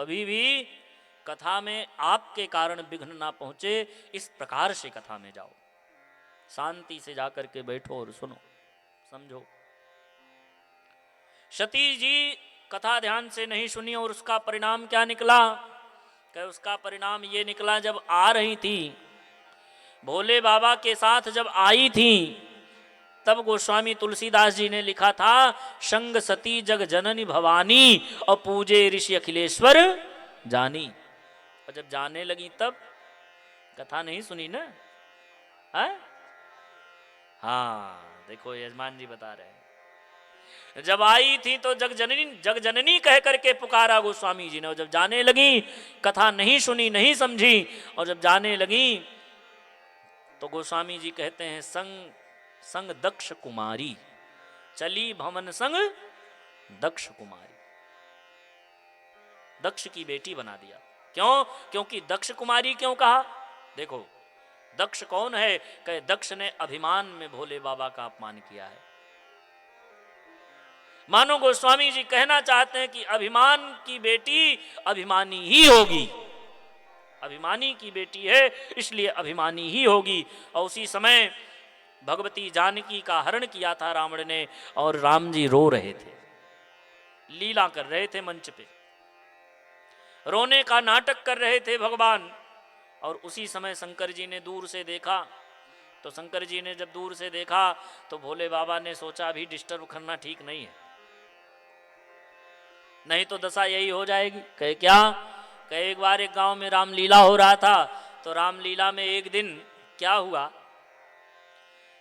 कभी भी कथा में आपके कारण विघ्न ना पहुंचे, इस प्रकार से कथा में जाओ। शांति से जाकर के बैठो और सुनो, समझो। सती जी कथा ध्यान से नहीं सुनी और उसका परिणाम क्या निकला? कि उसका परिणाम ये निकला, जब आ रही थी भोले बाबा के साथ, जब आई थी, तब गोस्वामी तुलसीदास जी ने लिखा था, संग सती जग जननी भवानी और पूजे ऋषि अखिलेश्वर जानी। और जब जाने लगी तब कथा नहीं सुनी ना, है? हाँ, देखो यजमान जी बता रहे हैं, जब आई थी तो जग जननी कह करके पुकारा गोस्वामी जी ने, और जब जाने लगी कथा नहीं सुनी, नहीं समझी, और जब जाने लगी तो गोस्वामी जी कहते हैं, संग संग दक्ष कुमारी चली भवन संग दक्ष कुमारी। दक्ष की बेटी बना दिया। क्यों? क्योंकि दक्ष कुमारी क्यों कहा? देखो, दक्ष कौन है? कहे दक्ष ने अभिमान में भोले बाबा का अपमान किया है। मानो गोस्वामी जी कहना चाहते हैं कि अभिमान की बेटी अभिमानी ही होगी, अभिमानी की बेटी है इसलिए अभिमानी ही होगी। और उसी समय भगवती जानकी का हरण किया था रावण ने, और राम जी रो रहे थे, लीला कर रहे थे मंच पे, रोने का नाटक कर रहे थे भगवान। और उसी समय शंकर जी ने दूर से देखा, तो शंकर जी ने जब दूर से देखा तो भोले बाबा ने सोचा अभी डिस्टर्ब करना ठीक नहीं है, नहीं तो दशा यही हो जाएगी। कहे क्या? कहे एक बार एक गांव में रामलीला हो रहा था, तो रामलीला में एक दिन क्या हुआ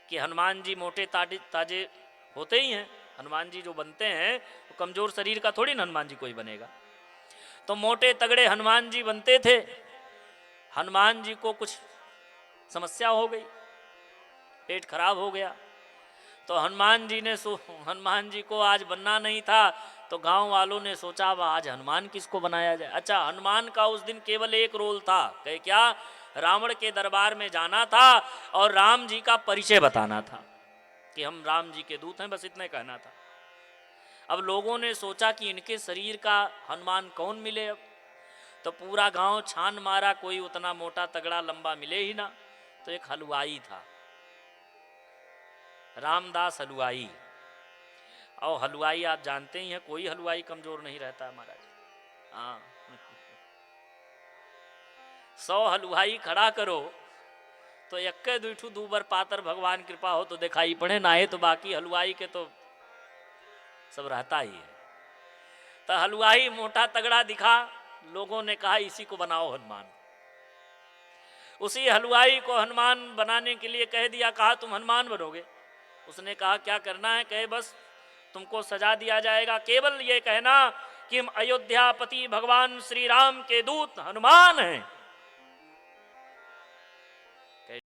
कि हनुमान जी मोटे ताजे होते ही हैं, हनुमान जी जो बनते हैं वो कमजोर शरीर का थोड़ी ना हनुमान जी कोई बनेगा, तो मोटे तगड़े हनुमान जी बनते थे। हनुमान जी को कुछ समस्या हो गई, पेट खराब हो गया, तो हनुमान जी को आज बनना नहीं था, तो गांव वालों ने सोचा अब आज हनुमान किसको बनाया जाए। अच्छा, हनुमान का उस दिन केवल एक रोल था। कहे क्या? रावण के दरबार में जाना था और राम जी का परिचय बताना था कि हम राम जी के दूत हैं, बस इतने कहना था। अब लोगों ने सोचा कि इनके शरीर का हनुमान कौन मिले। अब तो पूरा गांव छान मारा, कोई उतना मोटा तगड़ा लंबा मिले ही ना। तो एक हलवाई था, रामदास हलवाई। और हलवाई आप जानते ही हैं, कोई हलवाई कमजोर नहीं रहता महाराज। हाँ, 100 हलवाई खड़ा करो तो यक्के दुठू दूबर पातर भगवान कृपा हो तो दिखाई पड़े, ना है तो बाकी हलवाई के तो सब रहता ही है। तो हलवाई मोटा तगड़ा दिखा, लोगों ने कहा इसी को बनाओ हनुमान। उसी हलवाई को हनुमान बनाने के लिए कह दिया, कहा तुम हनुमान बनोगे। उसने कहा क्या करना है? कहे बस तुमको सजा दिया जाएगा, केवल ये कहना कि हम अयोध्यापति भगवान श्री राम के दूत हनुमान हैं।